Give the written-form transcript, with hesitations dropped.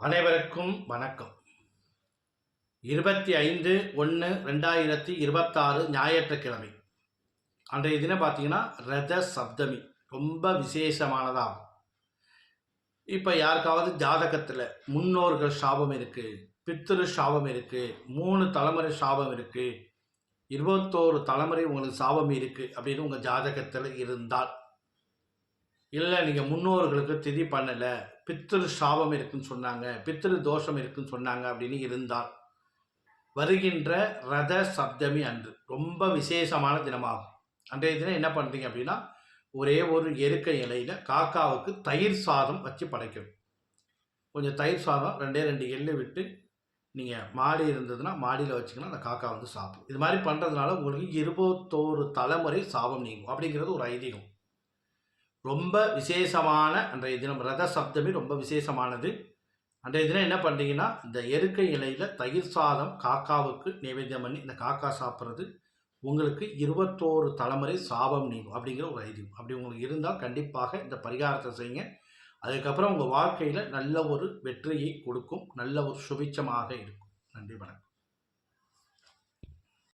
அனைவருக்கும் வணக்கம். 25/1/2026 ஞாயிற்றுக்கிழமை அன்றைய தினம் பார்த்தீங்கன்னா ரத சப்தமி ரொம்ப விசேஷமானதாகும். இப்போ யாருக்காவது ஜாதகத்தில் முன்னோர்கள் சாபம் இருக்குது, பித்திரு சாபம் இருக்குது, 3 தலைமுறை சாபம் இருக்குது, 21 தலைமுறை உங்களுக்கு சாபம் இருக்குது அப்படின்னு உங்கள் ஜாதகத்தில் இருந்தால், இல்லை நீங்கள் முன்னோர்களுக்கு திதி பண்ணலை, பித்திரு சாபம் இருக்குன்னு சொன்னாங்க, பித்திரு தோஷம் இருக்குன்னு சொன்னாங்க அப்படின்னு இருந்தால், வருகின்ற ரத சப்தமி அன்று ரொம்ப விசேஷமான தினமாகும். அன்றைய தினம் என்ன பண்ணுறீங்க அப்படின்னா, ஒரே ஒரு எருக்க இலையில் காக்காவுக்கு தயிர் சாதம் வச்சு படைக்கணும். கொஞ்சம் தயிர் சாதம் 2 எள்ளு விட்டு நீங்கள் மாடி இருந்ததுன்னா மாடியில் வச்சுக்கணும், அந்த காக்கா வந்து சாப்பிடும். இது மாதிரி பண்ணுறதுனால உங்களுக்கு 21 தலைமுறை சாபம் நீங்கும் அப்படிங்கிறது ஒரு ஐதீகம். ரொம்ப விசேஷமான அன்றைய தினம் ரத சப்தமி ரொம்ப விசேஷமானது. அன்றைய தினம் என்ன பண்ணுறீங்கன்னா, இந்த எருக்கை இலையில் தயிர் சாதம் காக்காவுக்கு நைவேத்தியம் பண்ணி இந்த காக்கா சாப்பிட்றது உங்களுக்கு 21 தலைமுறை சாபம் நீங்கும் அப்படிங்கிற ஒரு ஐதீகம். அப்படி உங்களுக்கு இருந்தால் கண்டிப்பாக இந்த பரிகாரத்தை செய்யுங்க. அதுக்கப்புறம் உங்கள் வாழ்க்கையில் நல்ல ஒரு வெற்றியை கொடுக்கும், நல்ல ஒரு சுபிட்சமாக இருக்கும். நன்றி, வணக்கம்.